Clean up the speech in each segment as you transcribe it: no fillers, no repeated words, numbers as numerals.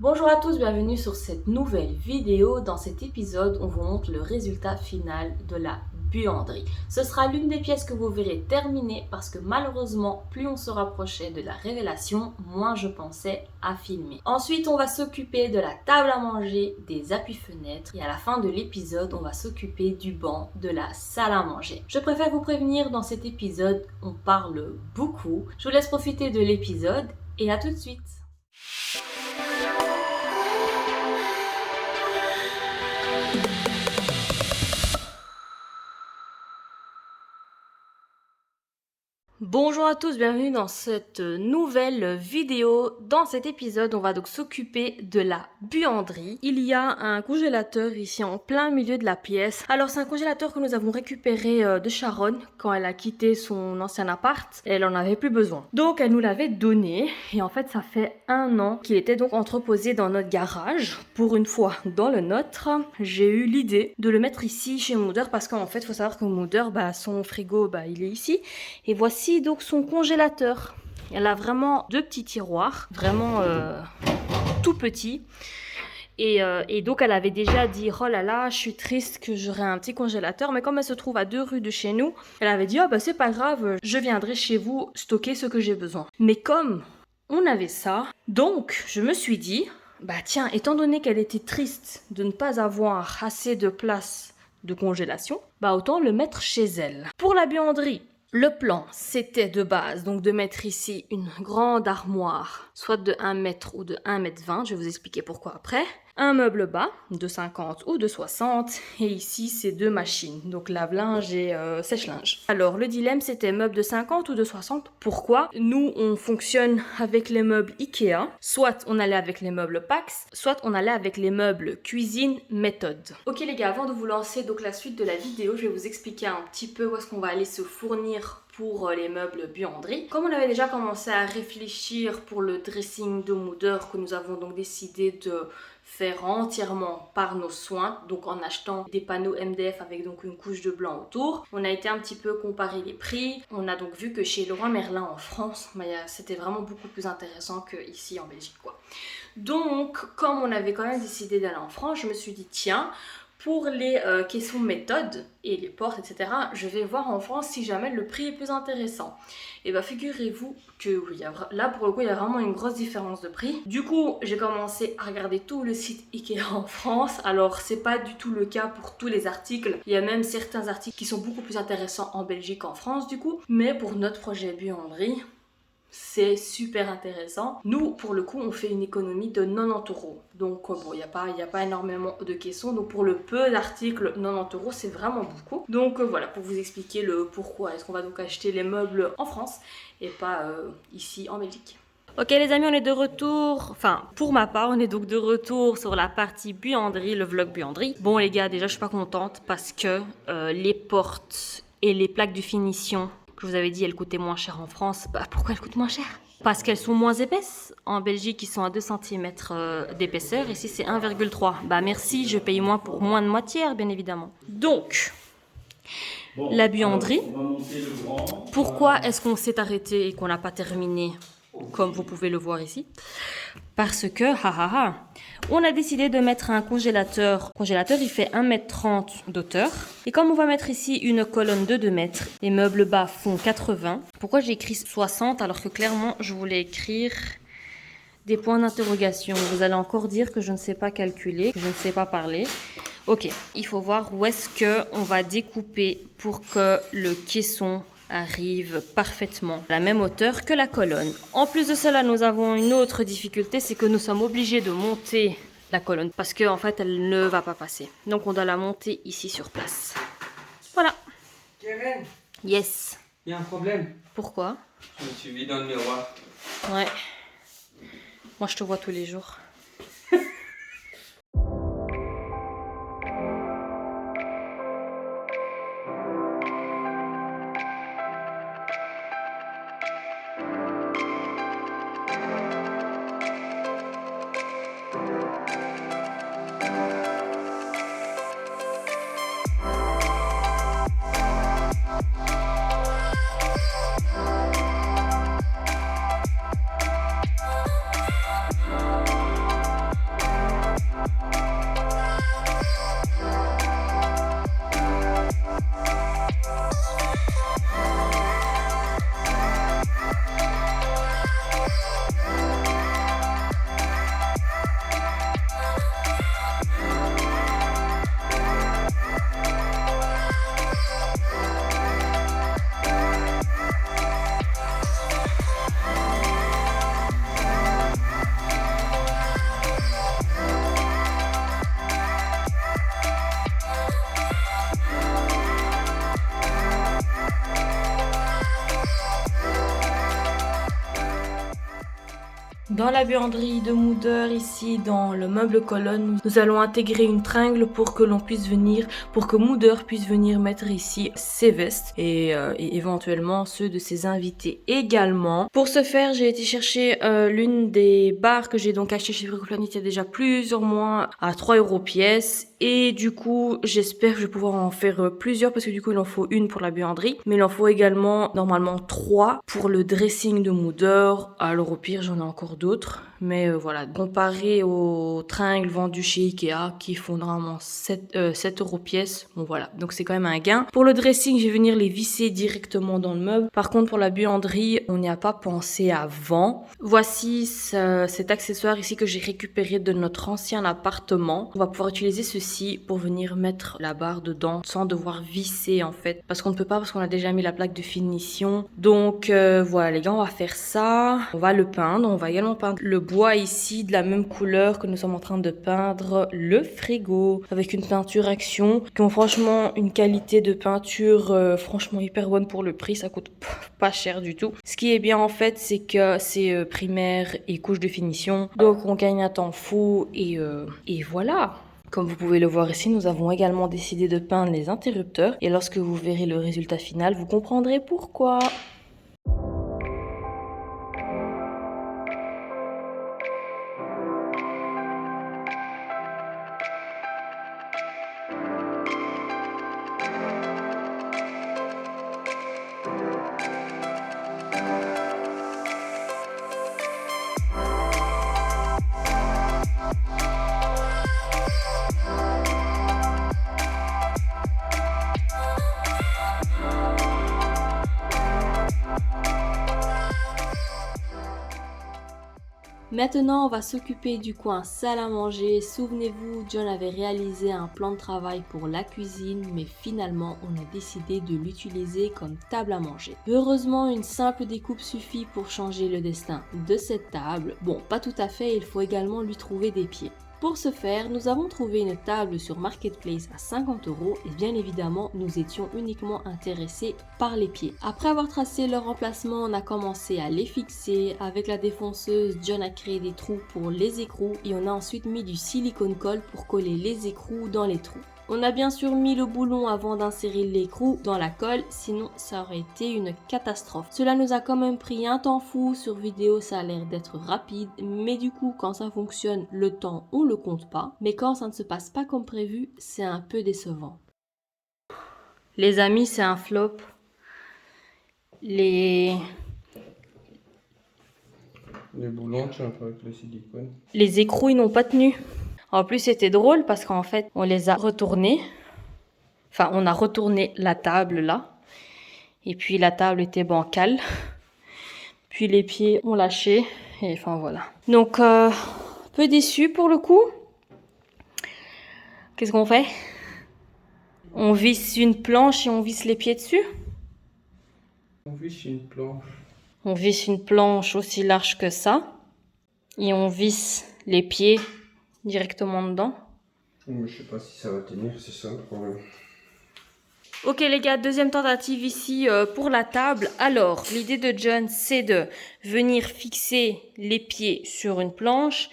Bonjour à tous, bienvenue sur cette nouvelle vidéo. Dans cet épisode, on vous montre le résultat final de la buanderie. Ce sera l'une des pièces que vous verrez terminer parce que malheureusement, plus on se rapprochait de la révélation, moins je pensais à filmer. Ensuite, on va s'occuper de la table à manger, des appuis-fenêtres et à la fin de l'épisode, on va s'occuper du banc de la salle à manger. Je préfère vous prévenir, dans cet épisode, on parle beaucoup. Je vous laisse profiter de l'épisode et à tout de suite. Bonjour à tous, bienvenue dans cette nouvelle vidéo. Dans cet épisode, on va donc s'occuper de la buanderie. Il y a un congélateur ici en plein milieu de la pièce. Alors c'est un congélateur que nous avons récupéré de Sharon quand elle a quitté son ancien appart. Elle en avait plus besoin. Donc elle nous l'avait donné et en fait ça fait 1 an qu'il était donc entreposé dans notre garage. Pour une fois dans le nôtre, j'ai eu l'idée de le mettre ici chez Mooder parce qu'en fait il faut savoir que Mooder, son frigo il est ici. Et voici donc son congélateur. Elle a vraiment 2 petits tiroirs, vraiment tout petits. Et donc elle avait déjà dit oh là là, je suis triste que j'aurai un petit congélateur, mais comme elle se trouve à 2 rues de chez nous, elle avait dit c'est pas grave, je viendrai chez vous stocker ce que j'ai besoin. Mais comme on avait ça, donc je me suis dit tiens, étant donné qu'elle était triste de ne pas avoir assez de place de congélation, autant le mettre chez elle. Pour la buanderie, le plan, c'était de base, donc de mettre ici une grande armoire, soit de 1 mètre ou de 1,20 m, je vais vous expliquer pourquoi après. Un meuble bas, de 50 ou de 60, et ici, c'est 2 machines, donc lave-linge et sèche-linge. Alors, le dilemme, c'était meuble de 50 ou de 60. Pourquoi? Nous, on fonctionne avec les meubles Ikea, soit on allait avec les meubles Pax, soit on allait avec les meubles cuisine méthode. Ok les gars, avant de vous lancer donc la suite de la vidéo, je vais vous expliquer un petit peu où est-ce qu'on va aller se fournir pour les meubles buanderie. Comme on avait déjà commencé à réfléchir pour le dressing de Mooder que nous avons donc décidé de faire entièrement par nos soins, donc en achetant des panneaux MDF avec donc une couche de blanc autour. On a été un petit peu comparer les prix. On a donc vu que chez Leroy Merlin en France, c'était vraiment beaucoup plus intéressant qu'ici en Belgique, quoi. Donc, comme on avait quand même décidé d'aller en France, je me suis dit tiens, pour les caissons méthode et les portes, etc., je vais voir en France si jamais le prix est plus intéressant. Et figurez-vous que oui, là pour le coup, il y a vraiment une grosse différence de prix. Du coup, j'ai commencé à regarder tout le site Ikea en France. Alors, c'est pas du tout le cas pour tous les articles. Il y a même certains articles qui sont beaucoup plus intéressants en Belgique qu'en France, du coup. Mais pour notre projet buanderie, c'est super intéressant. Nous, pour le coup, on fait une économie de 90 €. Donc, il n'y a pas énormément de caissons. Donc, pour le peu d'articles, 90 €, c'est vraiment beaucoup. Donc, voilà, pour vous expliquer le pourquoi est-ce qu'on va donc acheter les meubles en France et pas ici en Belgique. Ok les amis, on est de retour, enfin pour ma part, on est donc de retour sur la partie buanderie, le vlog buanderie. Bon les gars, déjà je suis pas contente parce que les portes et les plaques de finition, je vous avais dit, elles coûtaient moins cher en France. Pourquoi elles coûtent moins cher? Parce qu'elles sont moins épaisses. En Belgique, ils sont à 2 cm d'épaisseur. Ici, c'est 1,3. Merci, je paye moins pour moins de moitié, bien évidemment. Donc, la buanderie. Pourquoi est-ce qu'on s'est arrêté et qu'on n'a pas terminé, comme vous pouvez le voir ici? Parce que, on a décidé de mettre un congélateur. Le congélateur, il fait 1,30 m d'auteur. Et comme on va mettre ici une colonne de 2 mètres, les meubles bas font 80. Pourquoi j'ai écrit 60 alors que clairement, je voulais écrire des points d'interrogation? Vous allez encore dire que je ne sais pas calculer, que je ne sais pas parler. Ok, il faut voir où est-ce qu'on va découper pour que le caisson arrive parfaitement à la même hauteur que la colonne. En plus de cela, nous avons une autre difficulté, c'est que nous sommes obligés de monter la colonne parce qu'en fait, elle ne va pas passer. Donc, on doit la monter ici sur place. Voilà. Karen, Yes. il y a un problème. Pourquoi? Je me suis vu dans le miroir. Ouais. Moi, je te vois tous les jours. Dans la buanderie de Moudeur, ici dans le meuble colonne, nous allons intégrer une tringle pour que Moudeur puisse venir mettre ici ses vestes et éventuellement ceux de ses invités également. Pour ce faire, j'ai été chercher l'une des barres que j'ai donc acheté chez Bricoplanet il y a déjà plusieurs mois à 3 € pièce. Et du coup, j'espère que je vais pouvoir en faire plusieurs parce que du coup, il en faut une pour la buanderie. Mais il en faut également normalement 3 pour le dressing de Moudeur. Alors au pire, j'en ai encore d'autres. Mais voilà, comparé aux tringles vendus chez Ikea qui font normalement 7 € pièce. Bon voilà, donc c'est quand même un gain. Pour le dressing, je vais venir les visser directement dans le meuble. Par contre, pour la buanderie, on n'y a pas pensé avant. Voici cet accessoire ici que j'ai récupéré de notre ancien appartement. On va pouvoir utiliser ceci pour venir mettre la barre dedans sans devoir visser en fait. Parce qu'on ne peut pas parce qu'on a déjà mis la plaque de finition. Donc voilà les gars, on va faire ça. On va le peindre. On va également peindre le bois ici de la même couleur que nous sommes en train de peindre le frigo. Avec une peinture Action qui ont franchement une qualité de peinture franchement hyper bonne pour le prix. Ça coûte pas cher du tout. Ce qui est bien en fait c'est que c'est primaire et couche de finition. Donc on gagne un temps fou et voilà. Comme vous pouvez le voir ici, nous avons également décidé de peindre les interrupteurs et lorsque vous verrez le résultat final, vous comprendrez pourquoi. Maintenant, on va s'occuper du coin salle à manger. Souvenez-vous, John avait réalisé un plan de travail pour la cuisine, mais finalement, on a décidé de l'utiliser comme table à manger. Heureusement, une simple découpe suffit pour changer le destin de cette table. Bon, pas tout à fait, il faut également lui trouver des pieds. Pour ce faire, nous avons trouvé une table sur Marketplace à 50 € et bien évidemment, nous étions uniquement intéressés par les pieds. Après avoir tracé leur emplacement, on a commencé à les fixer. Avec la défonceuse, John a créé des trous pour les écrous et on a ensuite mis du silicone colle pour coller les écrous dans les trous. On a bien sûr mis le boulon avant d'insérer l'écrou dans la colle, sinon ça aurait été une catastrophe. Cela nous a quand même pris un temps fou, sur vidéo ça a l'air d'être rapide, mais du coup quand ça fonctionne, le temps on le compte pas. Mais quand ça ne se passe pas comme prévu, c'est un peu décevant. Les amis, c'est un flop. Les boulons, tu un peu avec le silicone. Les écrous, ils n'ont pas tenu. En plus, c'était drôle parce qu'en fait, on les a retournés. Enfin, on a retourné la table là. Et puis, la table était bancale. Puis, les pieds ont lâché. Et enfin, voilà. Donc, peu déçu pour le coup. Qu'est-ce qu'on fait? On visse une planche et on visse les pieds dessus? On visse une planche. On visse une planche aussi large que ça. Et on visse les pieds directement dedans. Mais je sais pas si ça va tenir, c'est ça le problème. Ok les gars, deuxième tentative ici pour la table. Alors, l'idée de John, c'est de venir fixer les pieds sur une planche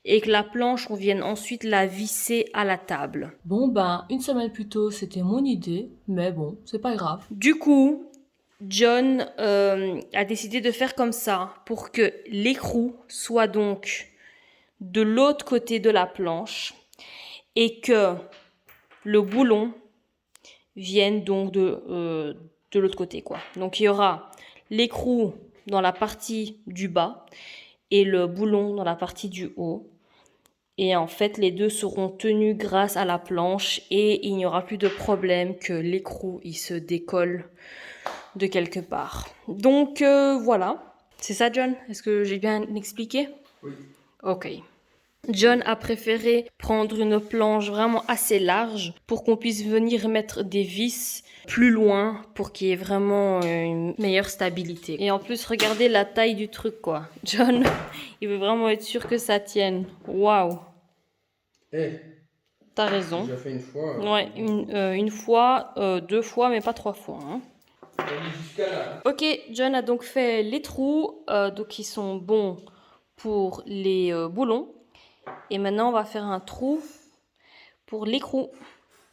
et que la planche, on vienne ensuite la visser à la table. Bon ben, une semaine plus tôt, c'était mon idée, mais bon, c'est pas grave. Du coup, John a décidé de faire comme ça pour que l'écrou soit donc de l'autre côté de la planche et que le boulon vienne donc de l'autre côté quoi. Donc il y aura l'écrou dans la partie du bas et le boulon dans la partie du haut. Et en fait, les deux seront tenus grâce à la planche et il n'y aura plus de problème que l'écrou il se décolle de quelque part. Donc voilà. C'est ça John? Est-ce que j'ai bien expliqué? Oui. Ok. John a préféré prendre une planche vraiment assez large pour qu'on puisse venir mettre des vis plus loin pour qu'il y ait vraiment une meilleure stabilité. Et en plus, regardez la taille du truc, quoi. John, il veut vraiment être sûr que ça tienne. Waouh. T'as raison. J'ai déjà fait une fois. Ouais, une fois, 2 fois, mais pas 3 fois. Hein. Jusqu'à là. Ok, John a donc fait les trous, donc ils sont bons pour les boulons. Et maintenant, on va faire un trou pour l'écrou,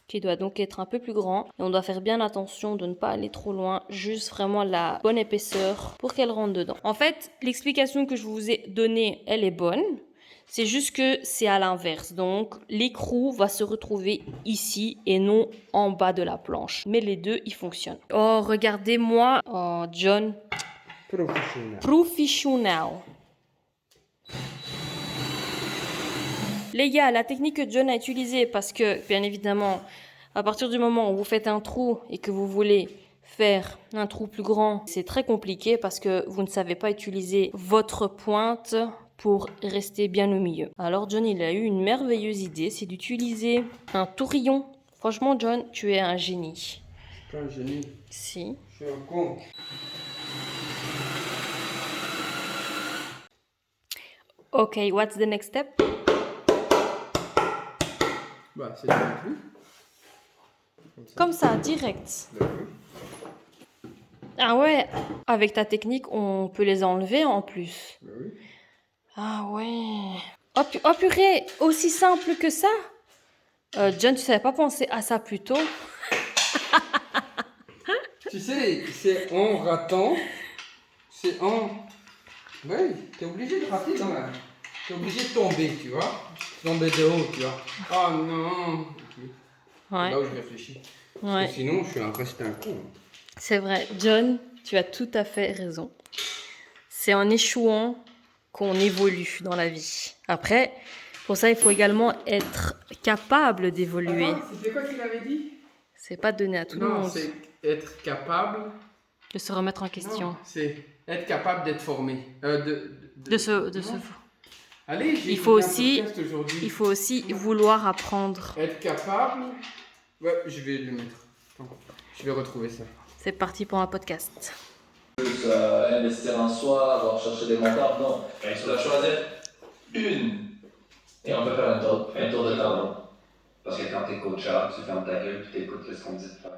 qui doit donc être un peu plus grand. Et on doit faire bien attention de ne pas aller trop loin, juste vraiment la bonne épaisseur pour qu'elle rentre dedans. En fait, l'explication que je vous ai donnée, elle est bonne. C'est juste que c'est à l'inverse. Donc, l'écrou va se retrouver ici et non en bas de la planche. Mais les deux, ils fonctionnent. Oh, regardez-moi. Oh, John. Professional. Les gars, la technique que John a utilisée, parce que, bien évidemment, à partir du moment où vous faites un trou et que vous voulez faire un trou plus grand, c'est très compliqué parce que vous ne savez pas utiliser votre pointe pour rester bien au milieu. Alors John, il a eu une merveilleuse idée, c'est d'utiliser un tourillon. Franchement, John, tu es un génie. Je suis pas un génie. Si. Je suis un con. Ok, what's the next step? Bah, c'est un plus. Comme ça, direct. Bah oui. Ah ouais, avec ta technique, on peut les enlever en plus. Bah oui. Ah ouais. Oh purée, aussi simple que ça? John, tu savais pas penser à ça plus tôt? Tu sais, c'est en ratant, c'est en... Oui, t'es obligé de rater dans la vie. T'es obligé de tomber, tu vois. Tomber de haut, tu vois. Oh non. C'est Ouais, là où je réfléchis. Parce ouais. que sinon, je suis resté un con. C'est vrai. John, tu as tout à fait raison. C'est en échouant qu'on évolue dans la vie. Après, pour ça, il faut également être capable d'évoluer. Ah, c'était quoi qu'il avait dit? C'est pas donné à tout le Non, monde c'est être capable. de se remettre en question. Non, c'est être capable d'être formé. De se... Non. Allez, j'ai Il faut écouté un aussi- podcast aujourd'hui. Il faut aussi vouloir apprendre. Être capable. Ouais, je vais le mettre. Attends, je vais retrouver ça. C'est parti pour un podcast. Investir en soi, avoir cherché des mentors, non. Tu dois choisir une. Et on peut faire un tour de table. Parce que quand t'es coachable, tu fermes ta gueule et t'écoutes ce qu'on dit de faire.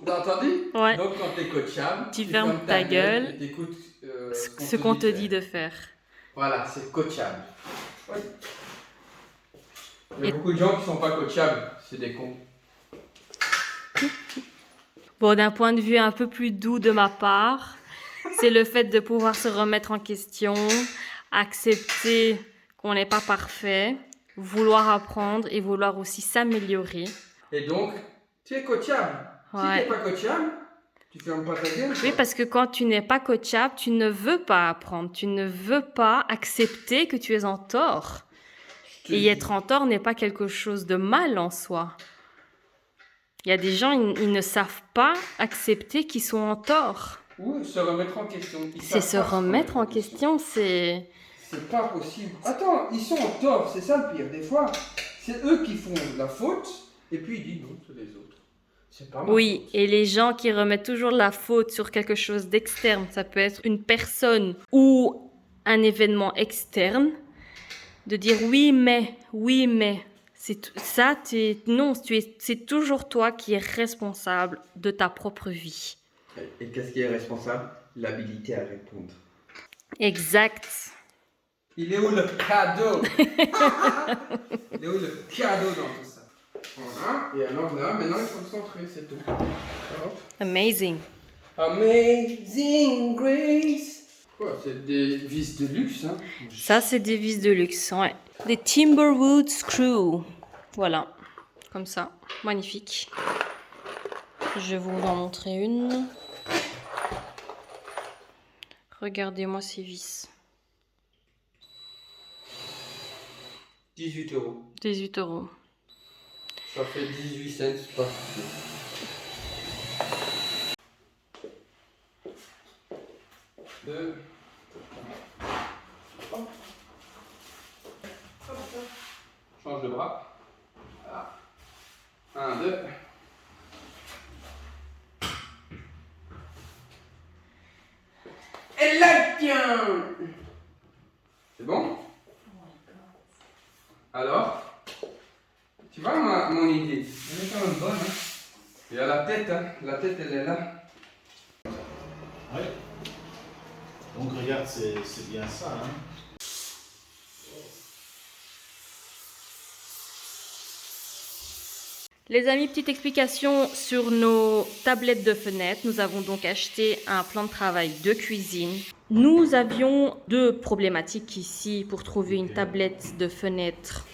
T'as entendu? Ouais. Donc quand t'es coachable, Tu fermes ta gueule et t'écoutes Ce qu'on te dit de faire. Voilà, c'est coachable. Ouais. Il y a Et- beaucoup de gens qui sont pas coachables, c'est des cons. Bon, d'un point de vue un peu plus doux de ma part, c'est le fait de pouvoir se remettre en question, accepter qu'on n'est pas parfait, vouloir apprendre et vouloir aussi s'améliorer. Et donc, tu es coachable. Si Ouais. t'es pas coachable, tu fermes pas ta gueule. Oui, parce que quand tu n'es pas coachable, tu ne veux pas apprendre, tu ne veux pas accepter que tu es en tort. Et être en tort n'est pas quelque chose de mal en soi. Il y a des gens, ils ne savent pas accepter qu'ils sont en tort. Ou se remettre en question. Ils C'est savent se pas remettre en question, c'est... C'est pas possible. Attends, ils sont en tort, c'est ça le pire. Des fois, c'est eux qui font la faute, et puis ils disent non, c'est les autres. C'est pas ma Oui, faute. et les gens qui remettent toujours la faute sur quelque chose d'externe, ça peut être une personne ou un événement externe, de dire oui mais, c'est toujours toi qui es responsable de ta propre vie. Et qu'est-ce qui est responsable? L'habilité à répondre. Exact. Il est où le cadeau? Il est où le cadeau dans tout ça? Voilà. Et alors là, maintenant il faut se centrer, c'est tout. Hop. Amazing. Amazing Grace. Quoi, c'est des vis de luxe, hein? Ça, c'est des vis de luxe, ouais. Des Timberwood Screw. Voilà, comme ça. Magnifique. Je vais vous en montrer une. Regardez-moi ces vis. 18 euros. 18 euros. Ça fait 18 cents par souci. Deux. Hop. Hop, hop. Change de bras. Voilà. 1, 2. Et là, tiens! C'est bon? Alors? Tu vois mon idée? Elle est quand même bonne, hein? Il y a la tête, hein? La tête, elle est là. Oui. Donc regarde, c'est bien ça. Hein. Les amis, petite explication sur nos tablettes de fenêtre. Nous avons donc acheté un plan de travail de cuisine. Nous avions deux problématiques ici pour trouver une tablette de fenêtre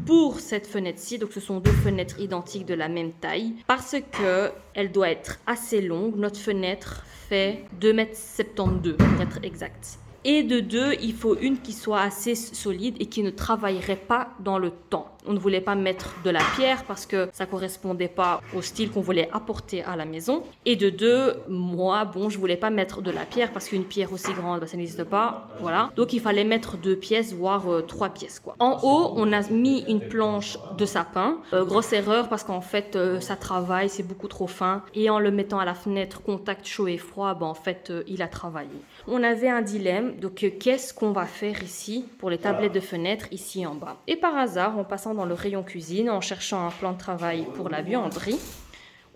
pour cette fenêtre-ci. Donc ce sont deux fenêtres identiques de la même taille parce que elle doit être assez longue. Notre fenêtre fait 2,72 m pour être exact. Et de deux, il faut une qui soit assez solide et qui ne travaillerait pas dans le temps. On ne voulait pas mettre de la pierre parce que ça correspondait pas au style qu'on voulait apporter à la maison. Et de deux, moi, je voulais pas mettre de la pierre parce qu'une pierre aussi grande, ça n'existe pas. Voilà. Donc il fallait mettre 2 pièces, voire 3 pièces, quoi. En haut, on a mis une planche de sapin. Grosse erreur parce qu'en fait, ça travaille, c'est beaucoup trop fin. Et en le mettant à la fenêtre, contact chaud et froid, en fait, il a travaillé. On avait un dilemme. Donc, qu'est-ce qu'on va faire ici pour les tablettes de fenêtre ici en bas? Et par hasard, en passant dans le rayon cuisine, en cherchant un plan de travail pour la buanderie,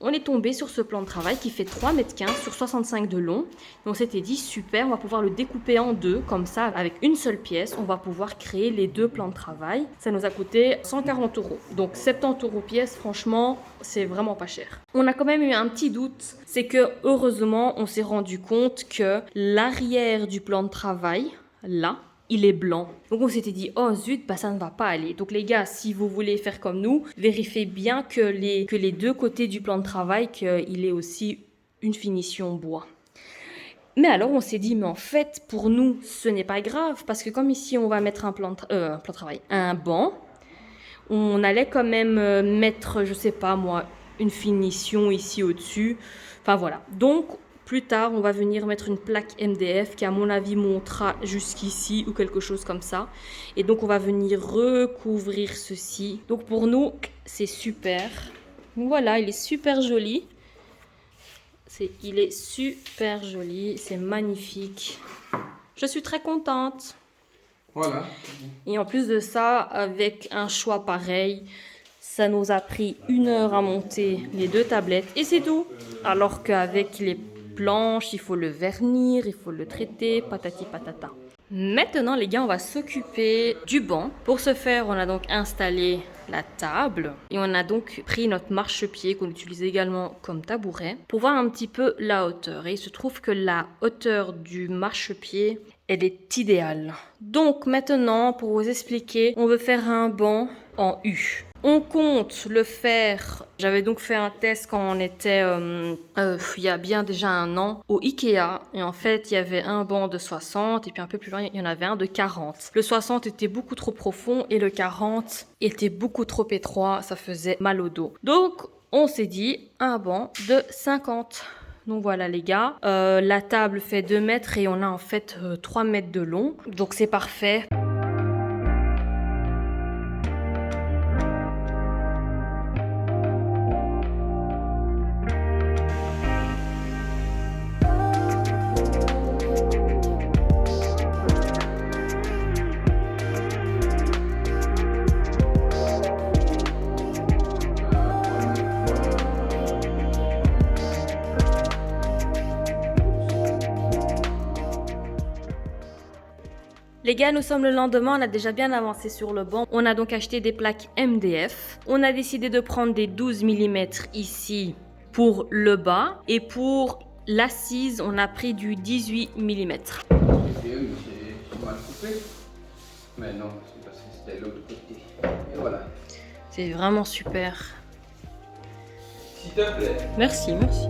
on est tombé sur ce plan de travail qui fait 3,15 m sur 65 de long. Et on s'était dit, super, on va pouvoir le découper en deux. Comme ça, avec une seule pièce, on va pouvoir créer les deux plans de travail. Ça nous a coûté 140 €. Donc 70 € pièce, franchement, c'est vraiment pas cher. On a quand même eu un petit doute. C'est que, heureusement, on s'est rendu compte que l'arrière du plan de travail, là, il est blanc. Donc on s'était dit, oh zut, ça ne va pas aller. Donc les gars, si vous voulez faire comme nous, vérifiez bien que les deux côtés du plan de travail, qu'il ait aussi une finition bois. Mais alors on s'est dit, mais en fait, pour nous, ce n'est pas grave, parce que comme ici, on va mettre un un banc, on allait quand même mettre, je sais pas moi, une finition ici au-dessus. Enfin voilà. Donc, plus tard, on va venir mettre une plaque MDF qui, à mon avis, montera jusqu'ici ou quelque chose comme ça. Et donc, on va venir recouvrir ceci. Donc, pour nous, c'est super. Voilà, il est super joli. Il est super joli. C'est magnifique. Je suis très contente. Voilà. Et en plus de ça, avec un choix pareil, ça nous a pris 1 heure à monter les deux tablettes. Et c'est tout. Alors qu'avec les planches, il faut le vernir, il faut le traiter, patati patata. Maintenant les gars, on va s'occuper du banc. Pour ce faire, on a donc installé la table et on a donc pris notre marchepied qu'on utilise également comme tabouret pour voir un petit peu la hauteur. Et il se trouve que la hauteur du marchepied, elle est idéale. Donc maintenant, pour vous expliquer, on veut faire un banc en U. On compte le faire, j'avais donc fait un test quand on était, il y a bien déjà 1 an, au Ikea. Et en fait, il y avait un banc de 60 et puis un peu plus loin, il y en avait un de 40. Le 60 était beaucoup trop profond et le 40 était beaucoup trop étroit, ça faisait mal au dos. Donc, on s'est dit un banc de 50. Donc voilà les gars, la table fait 2 mètres et on a en fait 3 mètres de long. Donc c'est parfait. Les gars, nous sommes le lendemain, on a déjà bien avancé sur le banc. On a donc acheté des plaques MDF. On a décidé de prendre des 12 mm ici pour le bas. Et pour l'assise, on a pris du 18 mm. C'est mal coupé. Mais non, c'est parce que c'était l'autre côté. Et voilà. C'est vraiment super. S'il te plaît. Merci, merci.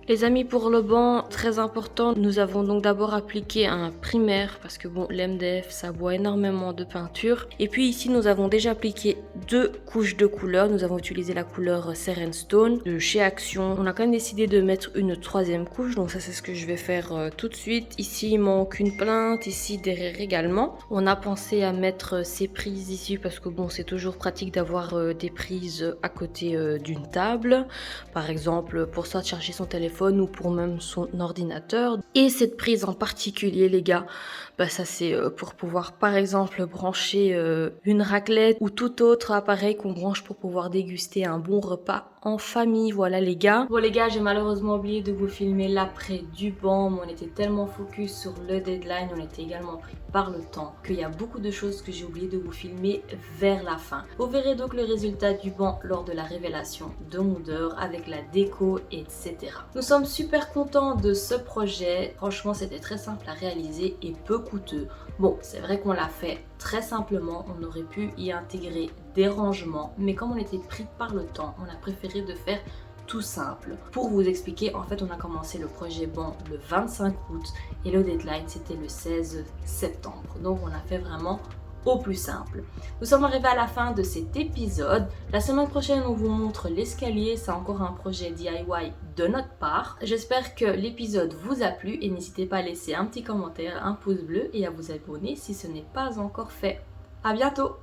Les amis, pour le banc, très important, nous avons donc d'abord appliqué un primaire parce que bon, l'MDF ça boit énormément de peinture. Et puis ici nous avons déjà appliqué 2 couches de couleur. Nous avons utilisé la couleur Seren Stone de chez Action. On a quand même décidé de mettre une 3e couche, donc ça c'est ce que je vais faire tout de suite. Ici il manque une plinthe, ici derrière également. On a pensé à mettre ces prises ici parce que bon, c'est toujours pratique d'avoir des prises à côté d'une table. Par exemple pour soit charger son téléphone ou pour même son ordinateur. Et cette prise en particulier les gars, bah ça c'est pour pouvoir par exemple brancher une raclette ou tout autre appareil qu'on branche pour pouvoir déguster un bon repas en famille. Voilà les gars. Bon les gars, j'ai malheureusement oublié de vous filmer l'après du banc, mais on était tellement focus sur le deadline, on était également pris par le temps qu'il y a beaucoup de choses que j'ai oublié de vous filmer vers la fin. Vous verrez donc le résultat du banc lors de la révélation de Wonder avec la déco etc. Nous sommes super contents de ce projet, franchement c'était très simple à réaliser et peu coûteux. Bon, c'est vrai qu'on l'a fait très simplement, on aurait pu y intégrer des rangements, mais comme on était pris par le temps, on a préféré de faire tout simple. Pour vous expliquer, en fait on a commencé le projet banc le 25 août et le deadline c'était le 16 septembre. Donc on a fait vraiment au plus simple. Nous sommes arrivés à la fin de cet épisode. La semaine prochaine, on vous montre l'escalier. C'est encore un projet DIY de notre part. J'espère que l'épisode vous a plu et n'hésitez pas à laisser un petit commentaire, un pouce bleu et à vous abonner si ce n'est pas encore fait. À bientôt!